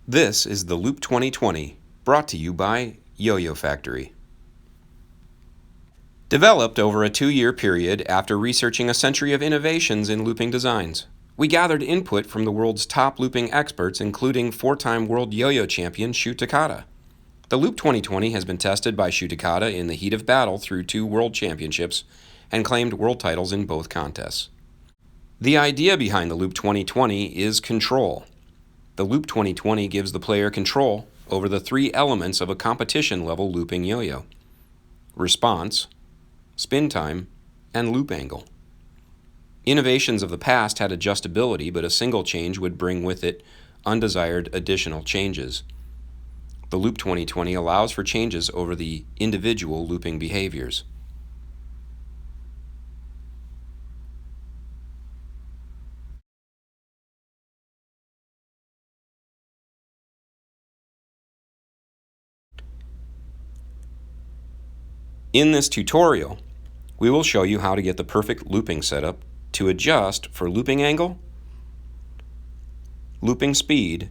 This is the Loop 2020, brought to you by YoYoFactory. Developed over a 2-year period after researching a century of innovations in looping designs, we gathered input from the world's top looping experts, including 4-time world yo-yo champion Shu Takada. The Loop 2020 has been tested by Shu Takada in the heat of battle through 2 world championships and claimed world titles in both contests. The idea behind the Loop 2020 is control. The Loop 2020 gives the player control over the 3 elements of a competition-level looping yo-yo: response, spin time, and loop angle. Innovations of the past had adjustability, but a single change would bring with it undesired additional changes. The Loop 2020 allows for changes over the individual looping behaviors. In this tutorial, we will show you how to get the perfect looping setup to adjust for looping angle, looping speed,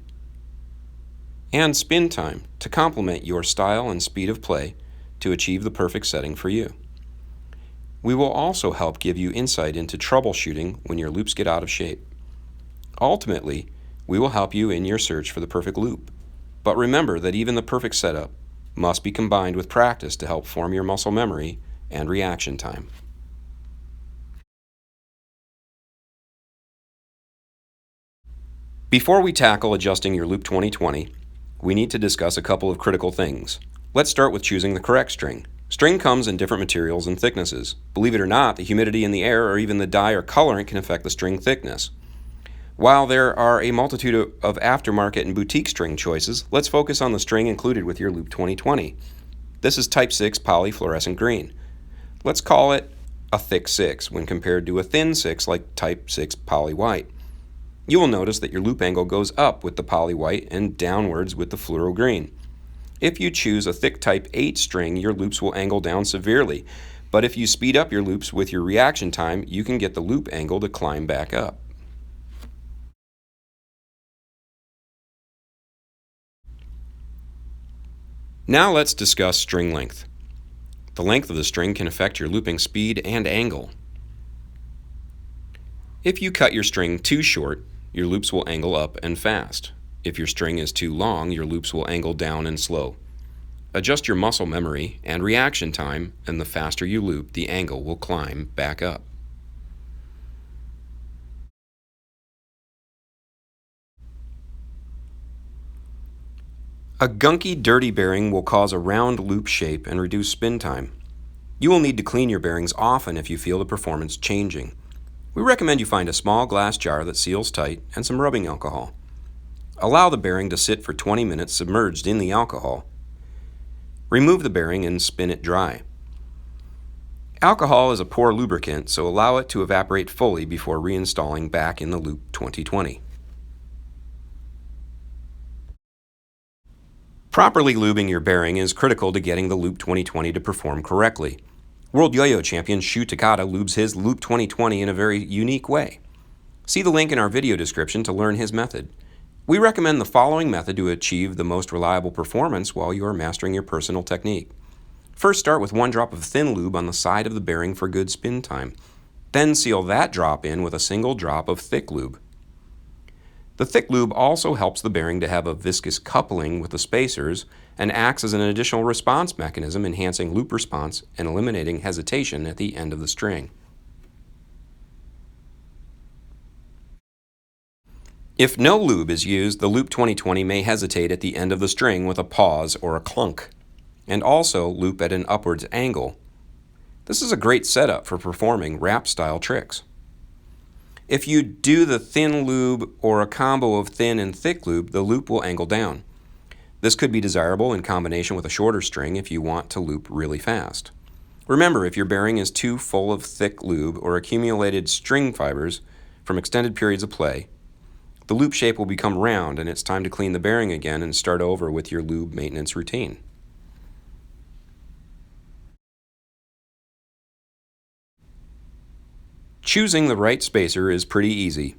and spin time to complement your style and speed of play to achieve the perfect setting for you. We will also help give you insight into troubleshooting when your loops get out of shape. Ultimately, we will help you in your search for the perfect loop. But remember that even the perfect setup must be combined with practice to help form your muscle memory and reaction time. Before we tackle adjusting your Loop 2020, we need to discuss a couple of critical things. Let's start with choosing the correct string. String comes in different materials and thicknesses. Believe it or not, the humidity in the air or even the dye or colorant can affect the string thickness. While there are a multitude of aftermarket and boutique string choices, let's focus on the string included with your Loop 2020. This is Type 6 polyfluorescent green. Let's call it a thick 6 when compared to a thin 6 like Type 6 poly white. You will notice that your loop angle goes up with the poly white and downwards with the fluoro green. If you choose a thick Type 8 string, your loops will angle down severely, but if you speed up your loops with your reaction time, you can get the loop angle to climb back up. Now let's discuss string length. The length of the string can affect your looping speed and angle. If you cut your string too short, your loops will angle up and fast. If your string is too long, your loops will angle down and slow. Adjust your muscle memory and reaction time, and the faster you loop, the angle will climb back up. A gunky, dirty bearing will cause a round loop shape and reduce spin time. You will need to clean your bearings often if you feel the performance changing. We recommend you find a small glass jar that seals tight and some rubbing alcohol. Allow the bearing to sit for 20 minutes submerged in the alcohol. Remove the bearing and spin it dry. Alcohol is a poor lubricant, so allow it to evaporate fully before reinstalling back in the Loop 2020. Properly lubing your bearing is critical to getting the Loop 2020 to perform correctly. World Yo-Yo champion Shu Takada lubes his Loop 2020 in a very unique way. See the link in our video description to learn his method. We recommend the following method to achieve the most reliable performance while you are mastering your personal technique. First, start with 1 drop of thin lube on the side of the bearing for good spin time. Then seal that drop in with a single drop of thick lube. The thick lube also helps the bearing to have a viscous coupling with the spacers and acts as an additional response mechanism, enhancing loop response and eliminating hesitation at the end of the string. If no lube is used, the Loop 2020 may hesitate at the end of the string with a pause or a clunk, and also loop at an upwards angle. This is a great setup for performing rap-style tricks. If you do the thin lube or a combo of thin and thick lube, the loop will angle down. This could be desirable in combination with a shorter string if you want to loop really fast. Remember, if your bearing is too full of thick lube or accumulated string fibers from extended periods of play, the loop shape will become round and it's time to clean the bearing again and start over with your lube maintenance routine. Choosing the right spacer is pretty easy.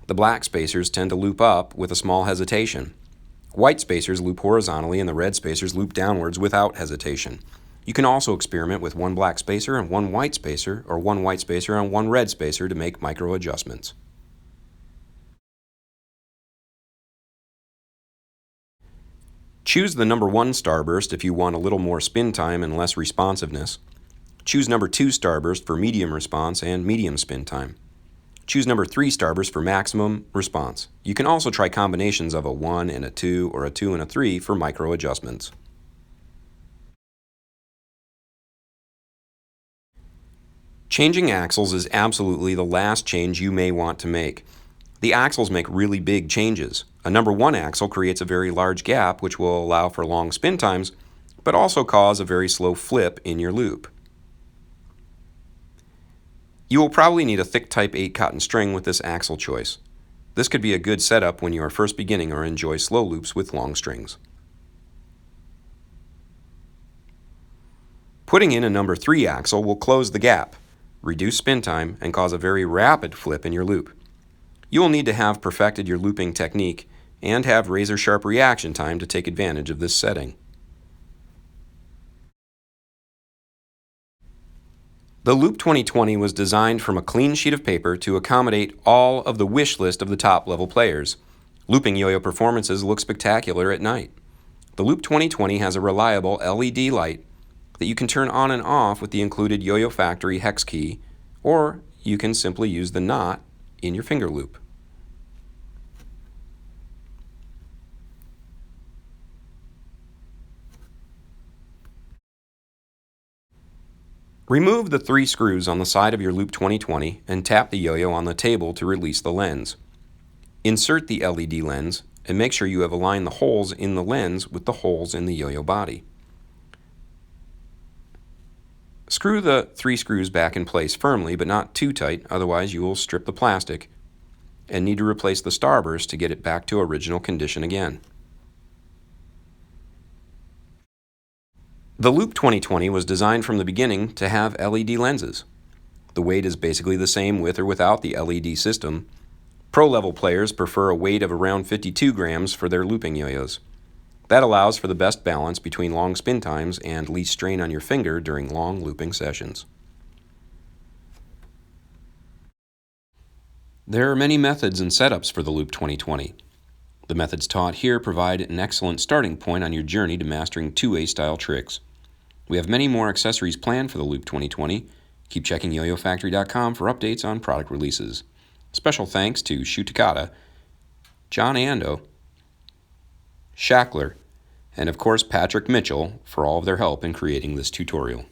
The black spacers tend to loop up with a small hesitation. White spacers loop horizontally and the red spacers loop downwards without hesitation. You can also experiment with one black spacer and one white spacer, or one white spacer and one red spacer to make micro adjustments. Choose the number 1 starburst if you want a little more spin time and less responsiveness. Choose number 2 starburst for medium response and medium spin time. Choose number 3 starburst for maximum response. You can also try combinations of a 1 and a 2 or a 2 and a 3 for micro adjustments. Changing axles is absolutely the last change you may want to make. The axles make really big changes. A number 1 axle creates a very large gap which will allow for long spin times, but also cause a very slow flip in your loop. You will probably need a thick type 8 cotton string with this axle choice. This could be a good setup when you are first beginning or enjoy slow loops with long strings. Putting in a number 3 axle will close the gap, reduce spin time, and cause a very rapid flip in your loop. You will need to have perfected your looping technique and have razor-sharp reaction time to take advantage of this setting. The Loop 2020 was designed from a clean sheet of paper to accommodate all of the wish list of the top-level players. Looping yo-yo performances look spectacular at night. The Loop 2020 has a reliable LED light that you can turn on and off with the included YoYoFactory hex key, or you can simply use the knot in your finger loop. Remove the 3 screws on the side of your Loop 2020 and tap the yo-yo on the table to release the lens. Insert the LED lens and make sure you have aligned the holes in the lens with the holes in the yo-yo body. Screw the 3 screws back in place firmly, but not too tight, otherwise you will strip the plastic and need to replace the starburst to get it back to original condition again. The Loop 2020 was designed from the beginning to have LED lenses. The weight is basically the same with or without the LED system. Pro-level players prefer a weight of around 52 grams for their looping yo-yos. That allows for the best balance between long spin times and least strain on your finger during long looping sessions. There are many methods and setups for the Loop 2020. The methods taught here provide an excellent starting point on your journey to mastering 2A style tricks. We have many more accessories planned for the Loop 2020. Keep checking YoYoFactory.com for updates on product releases. Special thanks to Shu Takata, John Ando, Shackler, and of course Patrick Mitchell for all of their help in creating this tutorial.